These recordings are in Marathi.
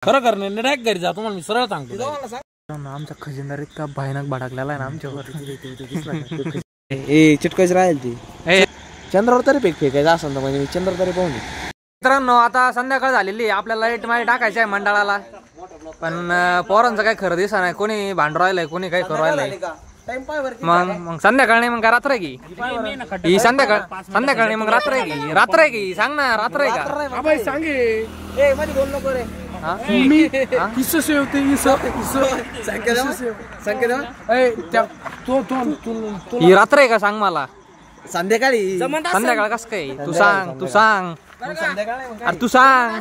खरं करणे डायरेक्ट घरी जा तुम्हाला मी सरळ सांगतो. आमचा खजिनदार इतका भयानक भडकलेला आहे ना आमच्यावर. चिटकायच राहील ती चंद्रावर तरी फेकायचं असं म्हणजे मी चंद्र तरी पाहून. मित्रांनो आता संध्याकाळ झालेली आपल्याला लाईट मध्ये टाकायचं आहे मंडळाला, पण पोरांचं काही खरं दिसा नाही. कोणी भांडू राहिलंय, कोणी काही करू राहिलंय. मग संध्याकाळ नाही मग काय रात्र आहे की ही? संध्याकाळ नाही मग रात्र आहे की? रात्र आहे की सांग ना, रात्र आहे का? ही रात्र आहे का सांग मला. संध्याकाळी संध्याकाळ कस काय? तू सांग अरे तू सांग.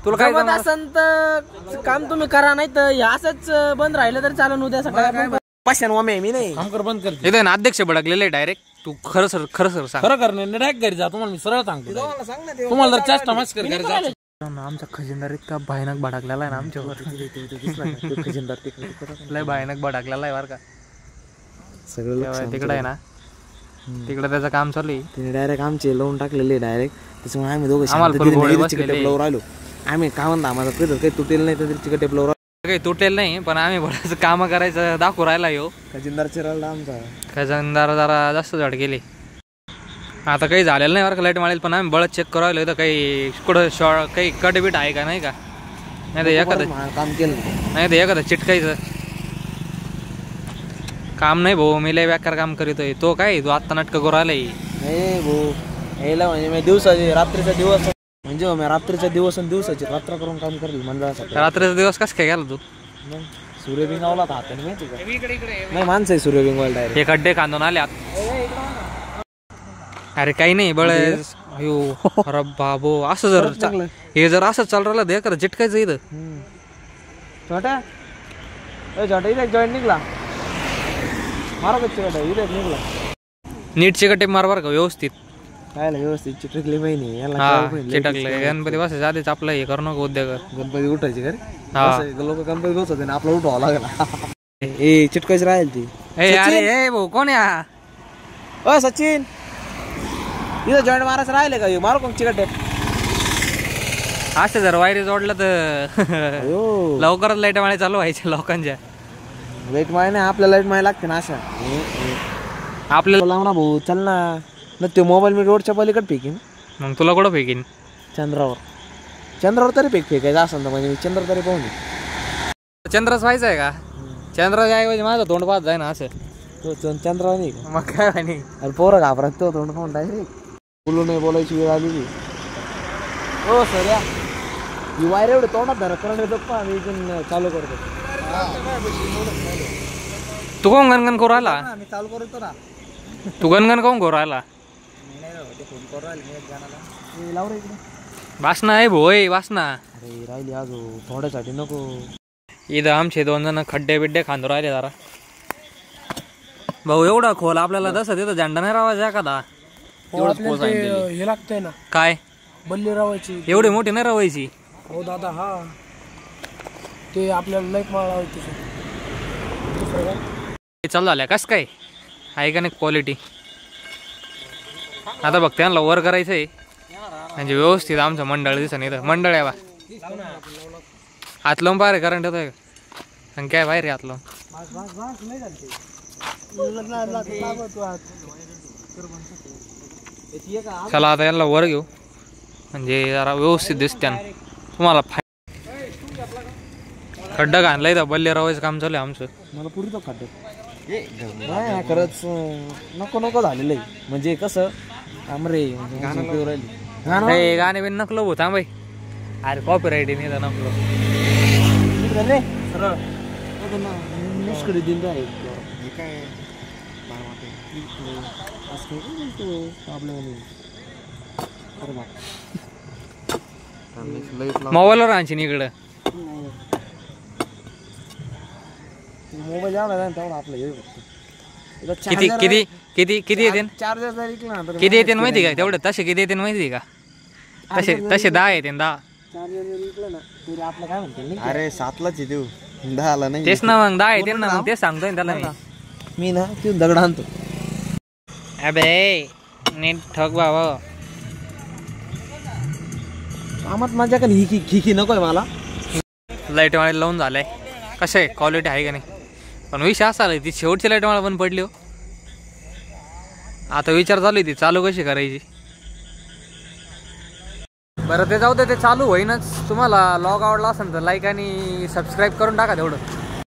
तुला काय जमत असेल तर काम तुम्ही करा, नाही तर असंच बंद राहिलं तर चालेल. उद्या सकाळी मी नाही काम कर बंद कर. इथे ना अध्यक्ष भडकलेले डायरेक्ट. तू खरं सर सांग. खरं करणे डायरेक्ट घरी जा तुम्हाला मी सरळ सांगतो. तुम्हाला जर चेष्टा मस्कर घरी जा. आमचा खजिनदार इतका भयानक भडकलेला आहे ना आमच्यावर. खजिनदार लय भयानक भडकलेला आहे बरं का. सगळं तिकडे आहे ना, तिकडे त्याचं काम चालू आहे. तिने डायरेक्ट आमचे लावून टाकलेले डायरेक्ट. त्याच्यामुळे आम्ही दोघं राहिलो. आम्ही काय म्हणतो आम्हाला काही तुटेल नाही तर चिकटे फ्लोर काही तुटेल नाही, पण आम्ही बरंच काम करायचं दाखवू राहिला यो. खजिनदार चिरळला आमचा. खजिनदार जरा जास्त झाड गेले. आता काही झालेलं नाही बरं का लाईट मारेल, पण आम्ही बळच चेक करू राहिलो. तर काही कुठं काही कट बीट आहे का नाही का? नाही तर एखादं काम केलं नाही तर एखादं चिटकायचं काम नाही भाऊ. मी लय बेकार काम करीतोय. तो काय तू आत्ता नाटकं करू राहिलाय. नाही भाऊ यायला म्हणजे मी दिवसाची रात्रीचा दिवस म्हणजे मी रात्रीचा दिवस आणि दिवसाची रात्र करून काम करेल मंडळासाठी. रात्रीचा दिवस कसं काय गेला तू? सूर्य बिंगावला हाताने माहिती का? नाही माणसं आहे सूर्य बिंगवायला डायरेक्ट. हे खड्डे खांदून आले आत. अरे काही नाही बळेस. अरे बाबो असं जर हे जर असं चालू राहिलं दे करा चिटकायचं इथं. छोटा इथे जॉईंट निघला मारा का चिकट इथे निघला. नीट चिकटे मार बरं का व्यवस्थित. काय व्यवस्थित चिटकली महिनी याला. हा चिटकले. गणपती बसायच्या आधीच आपलं हे करू नको उद्योग. गणपती उठायची घरी लोक गणपती बसवते ना आपला उठवावं लागला. चिटकायच राहील ती. अरे भाऊ कोण या? सचिन इथं जॉईंट मारायचं राहिले का? मारू कोण चिकट असं जर वायरी जोडलं तर लवकरच लाईट माळे चालू व्हायच्या लोकांच्या. लाईट माळे नाही आपल्या लाईट माळे लागते ना. अशा आपल्याला लावणार भाऊ चल ना. ते मोबाईल मी रोडच्या पलीकडे फेकीन. मग तुला कुठं फेकीन? चंद्रावर तरी फेकायचं असं ना म्हणजे मी चंद्र तरी पाहून. चंद्रच व्हायचं आहे का? चंद्राच्या ऐवजी माझं तोंड पाहत जाय ना असं. तो चंद्र नाही मग काय नाही. अरे पोरं घाबरत तो तोंड पाहून डायरेक्ट. बोलू नाही बोलायची वेळ आलेली. हो सर या ही वायर एवढे तोंडात धरा करंट येतो का मी इथून चालू करतो. तू कोण गणगण करू राहिला? मी चालू करतो ना. तू गणगण कोण करू राहिला? वासना आहे भोय वासना. अरे राहिली अजून थोड्यासाठी नको. इथं आमचे 2 जण खड्डे बिड्डे खांदू राहिले जरा. भाऊ एवढा खोल आपल्याला तसं तिथं झेंडा नाही रावायचा एखादा. हे लागतंय ना काय बल्ली रवायची. एवढी मोठी नाही रवायची हो दादा. हा ते आपल्याला लाईट माळा चालू झाल्या कस काय आहे का नाही क्वालिटी. आता बघ त्यांना वर करायचंय म्हणजे व्यवस्थित आमचं मंडळ दिसत नाही. मंडळ आहे बा हात लावून पाहिजे करंट येतोय आणि काय बाहेर हात लावून. चला आता यांना वर घेऊ म्हणजे जरा व्यवस्थित दिसते. तुम्हाला खड्डा घाणलाय तर बल्ले रवायचं काम चालू आहे आमचं. मला पुरी तो खड्डा नाही खरंच नको झालेलं आहे. म्हणजे कसं आमरे गाणे बिन नकलो भाऊ थांब. अरे कॉपीराईट नाही तर नकलो. मोबाईलवर आणशील इकडं. मोबाईल तेवढा आपलं किती किती किती किती येते? चार्जर किती येते माहिती का? तेवढं तसे किती येते माहिती का? तसे 10 येते 10. आपलं काय म्हणते अरे 7लाच देऊ 10ला नाही. तेच ना मग 10 येते ना. मग तेच सांगतोय त्याला मी ना तिथून दगड आणतो. अबे नीट ठग बाबा. आमात माझ्याकडे ही नकोय मला. लाईट माळी लावून झालाय. कसं आहे क्वालिटी आहे का नाही. पण विषय असा आला ती शेवटची लाईट माळा पण पडली हो. आता विचार चालू आहे ती चालू कशी करायची. बरं ते जाऊ दे ते चालू होईनच. तुम्हाला लॉग आवडला असेल तर लाईक आणि सबस्क्राईब करून टाका तेवढं.